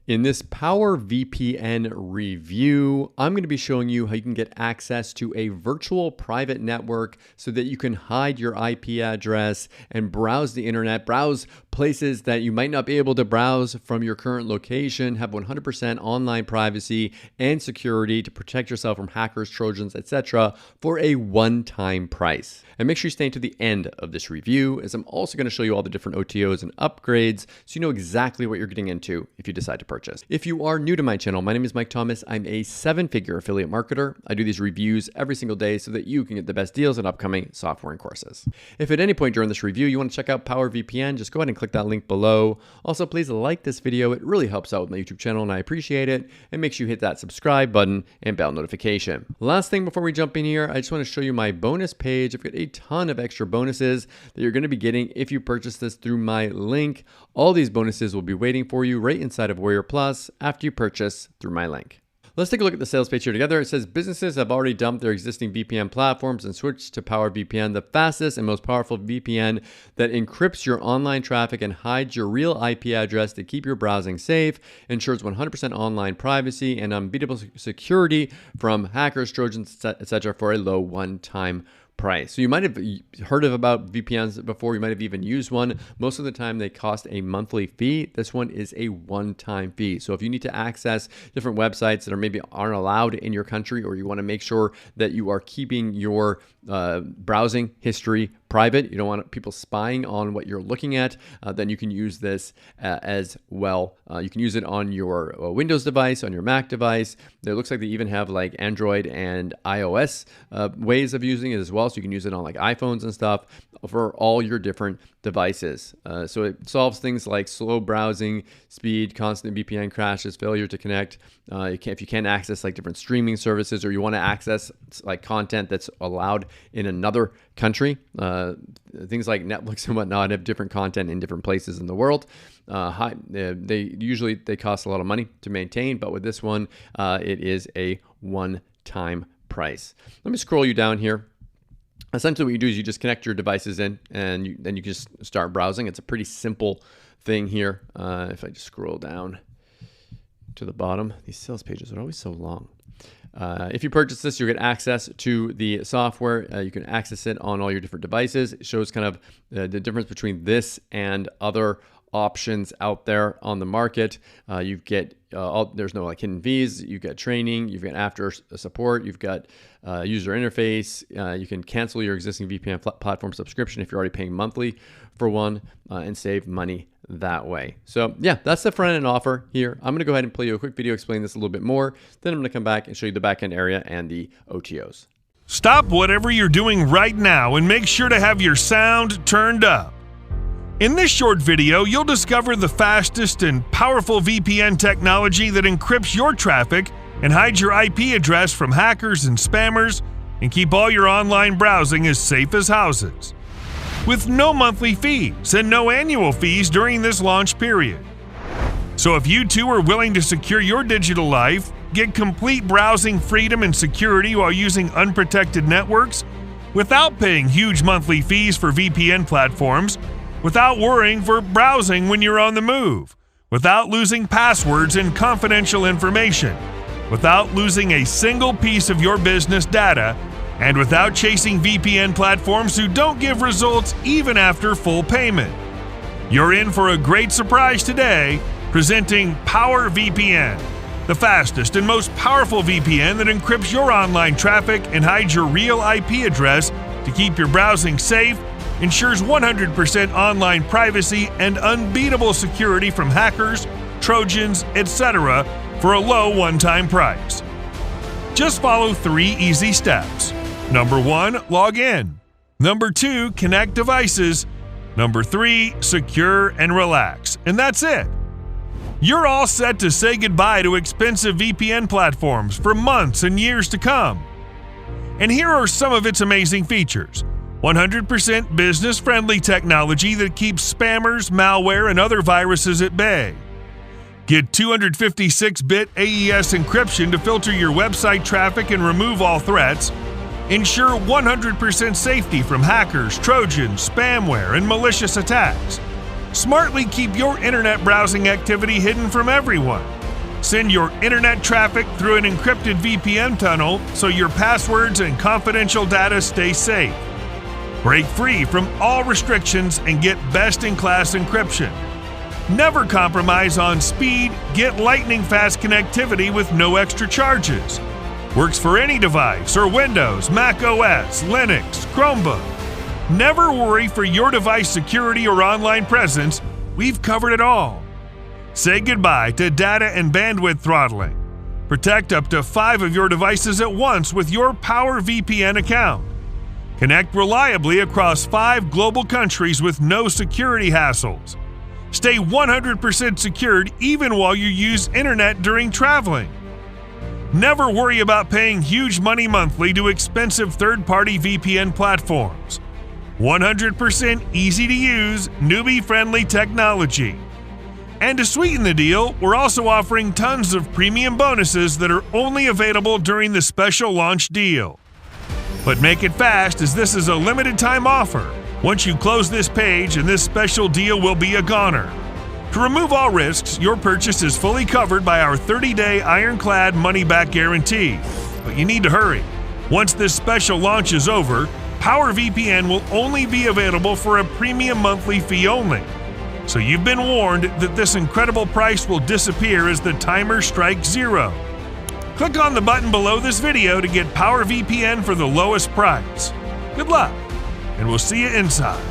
In this Power VPN review, I'm going to be showing you how you can get access to a virtual private network so that you can hide your IP address and browse the internet, browse places that you might not be able to browse from your current location, have 100% online privacy and security to protect yourself from hackers, trojans, etc. for a one-time price. And make sure you stay to the end of this review, as I'm also going to show you all the different OTOs and upgrades so you know exactly what you're getting into if you decide to purchase. If you are new to my channel, my name is Mike Thomas. I'm a 7-figure affiliate marketer. I do these reviews every single day so that you can get the best deals on upcoming software and courses. If at any point during this review you want to check out Power VPN, just go ahead and click that link below. Also, please like this video. It really helps out with my YouTube channel and I appreciate it. And make sure you hit that subscribe button and bell notification. Last thing before we jump in here, I just want to show you my bonus page. I've got a ton of extra bonuses that you're going to be getting if you purchase this through my link. All these bonuses will be waiting for you right inside of Warrior Plus after you purchase through my link. Let's take a look at the sales page here together. It says businesses have already dumped their existing VPN platforms and switched to Power VPN, the fastest and most powerful VPN that encrypts your online traffic and hides your real IP address to keep your browsing safe, ensures 100% online privacy and unbeatable security from hackers, trojans, etc. for a low one-time price. So you might have heard about VPNs before. You might have even used one. Most of the time they cost a monthly fee. This one is a one-time fee. So if you need to access different websites that maybe aren't allowed in your country, or you want to make sure that you are keeping your browsing history private, you don't want people spying on what you're looking at, then you can use this as well. You can use it on your Windows device, on your Mac device. It looks like they even have like Android and iOS ways of using it as well. So you can use it on like iPhones and stuff for all your different devices. So it solves things like slow browsing speed, constant VPN crashes, failure to connect. If you can't access like different streaming services, or you want to access like content that's allowed in another country, things like Netflix and whatnot have different content in different places in the world. They cost a lot of money to maintain, but with this one, it is a one-time price. Let me scroll you down here. Essentially what you do is you just connect your devices in and then you can just start browsing. It's a pretty simple thing here. If I just scroll down to the bottom, these sales pages are always so long. If you purchase this, you'll get access to the software. You can access it on all your different devices. It shows kind of the difference between this and other options out there on the market. You get there's no like hidden fees. You get training. You've got after support. You've got user interface. You can cancel your existing VPN platform subscription if you're already paying monthly for one, and save money that way. So yeah, that's the front end offer here. I'm going to go ahead and play you a quick video explaining this a little bit more. Then I'm going to come back and show you the back end area and the OTOs. Stop whatever you're doing right now and make sure to have your sound turned up. In this short video, you'll discover the fastest and powerful VPN technology that encrypts your traffic and hides your IP address from hackers and spammers and keep all your online browsing as safe as houses. With no monthly fees and no annual fees during this launch period. So if you too are willing to secure your digital life, get complete browsing freedom and security while using unprotected networks, without paying huge monthly fees for VPN platforms, without worrying for browsing when you're on the move, without losing passwords and confidential information, without losing a single piece of your business data, and without chasing VPN platforms who don't give results even after full payment. You're in for a great surprise today, presenting Power VPN, the fastest and most powerful VPN that encrypts your online traffic and hides your real IP address to keep your browsing safe, ensures 100% online privacy and unbeatable security from hackers, trojans, etc. for a low one-time price. Just follow 3 easy steps. Number 1, log in. Number 2, connect devices. Number 3, secure and relax. And that's it. You're all set to say goodbye to expensive VPN platforms for months and years to come. And here are some of its amazing features. 100% business-friendly technology that keeps spammers, malware, and other viruses at bay. Get 256-bit AES encryption to filter your website traffic and remove all threats. Ensure 100% safety from hackers, trojans, spamware, and malicious attacks. Smartly keep your internet browsing activity hidden from everyone. Send your internet traffic through an encrypted VPN tunnel so your passwords and confidential data stay safe. Break free from all restrictions and get best-in-class encryption. Never compromise on speed, get lightning-fast connectivity with no extra charges. Works for any device or Windows, Mac OS, Linux, Chromebook. Never worry for your device security or online presence. We've covered it all. Say goodbye to data and bandwidth throttling. Protect up to 5 of your devices at once with your Power VPN account. Connect reliably across 5 global countries with no security hassles. Stay 100% secured even while you use internet during traveling. Never worry about paying huge money monthly to expensive third-party VPN platforms. 100% easy to use, newbie-friendly technology. And to sweeten the deal, we're also offering tons of premium bonuses that are only available during the special launch deal. But make it fast, as this is a limited time offer. Once you close this page, and this special deal will be a goner. To remove all risks, your purchase is fully covered by our 30-day ironclad money-back guarantee. But you need to hurry. Once this special launch is over, PowerVPN will only be available for a premium monthly fee only. So you've been warned that this incredible price will disappear as the timer strikes 0. Click on the button below this video to get PowerVPN for the lowest price. Good luck, and we'll see you inside.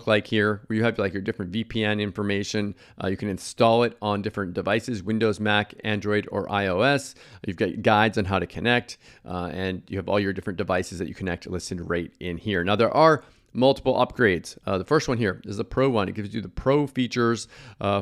Like here, where you have like your different VPN information. You can install it on different devices, Windows, Mac, Android, or iOS. You've got guides on how to connect, and you have all your different devices that you connect listed right in here. Now, there are multiple upgrades. The first one here is the Pro one. It gives you the Pro features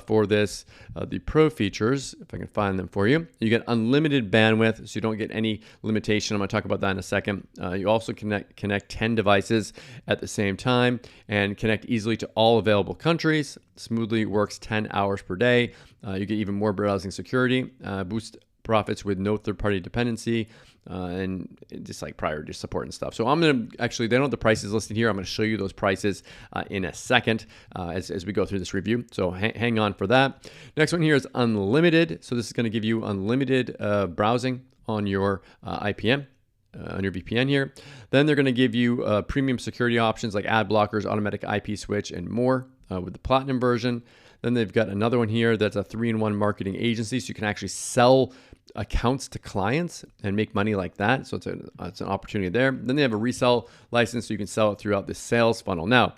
for this. The Pro features, if I can find them for you, you get unlimited bandwidth, so you don't get any limitation. I'm going to talk about that in a second. You also connect 10 devices at the same time and connect easily to all available countries. Smoothly works 10 hours per day. You get even more browsing security, boost profits with no third-party dependency, and just like priority support and stuff. So I'm going to actually, they don't have the prices listed here. I'm going to show you those prices in a second as we go through this review. So hang on for that. Next one here is unlimited. So this is going to give you unlimited browsing on your IPM. On your VPN here. Then they're going to give you premium security options like ad blockers, automatic IP switch, and more with the Platinum version. Then they've got another one here that's a 3-in-1 marketing agency, so you can actually sell accounts to clients and make money like that. So it's an opportunity there. Then they have a resell license, so you can sell it throughout the sales funnel. Now,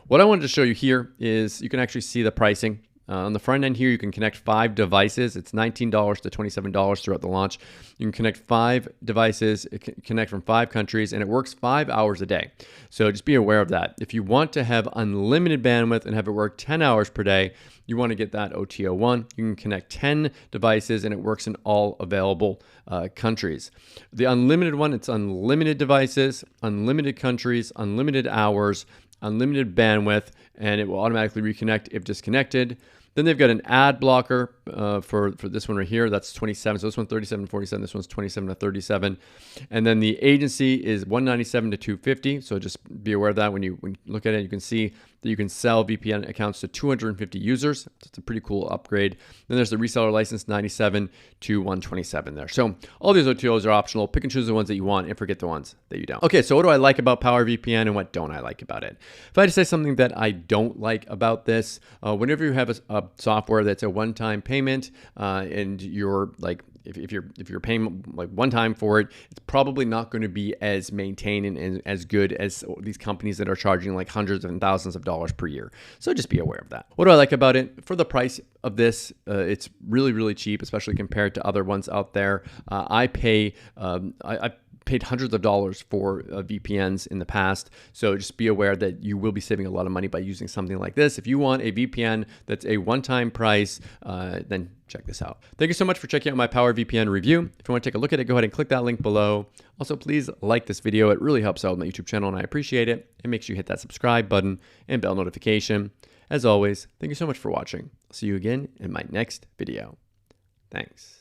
what I wanted to show you here is you can actually see the pricing On the front end here, you can connect 5 devices. It's $19 to $27 throughout the launch. You can connect 5 devices, connect from 5 countries, and it works 5 hours a day. So just be aware of that. If you want to have unlimited bandwidth and have it work 10 hours per day, you want to get that OTO1. You can connect 10 devices and it works in all available countries. The unlimited one, it's unlimited devices, unlimited countries, unlimited hours, unlimited bandwidth, and it will automatically reconnect if disconnected. Then they've got an ad blocker for this one right here. That's 27. So this one's 37.47. This one's 27 to 37. And then the agency is 197 to 250. So just be aware of that. When you look at it, you can see that you can sell VPN accounts to 250 users. It's a pretty cool upgrade. Then there's the reseller license, 97 to 127 there. So all these OTOs are optional. Pick and choose the ones that you want and forget the ones that you don't. Okay, so what do I like about Power VPN and what don't I like about it? If I had to say something that I don't like about this, whenever you have a software that's a one-time payment and you're like, if you're paying like one time for it, it's probably not going to be as maintained and as good as these companies that are charging like hundreds and thousands of dollars per year. So just be aware of that. What do I like about it? For the price of this, it's really, really cheap, especially compared to other ones out there. I paid hundreds of dollars for VPNs in the past. So just be aware that you will be saving a lot of money by using something like this. If you want a VPN that's a one-time price, then check this out. Thank you so much for checking out my Power VPN review. If you want to take a look at it, go ahead and click that link below. Also, please like this video. It really helps out my YouTube channel and I appreciate it. And make sure you hit that subscribe button and bell notification. As always, thank you so much for watching. I'll see you again in my next video. Thanks.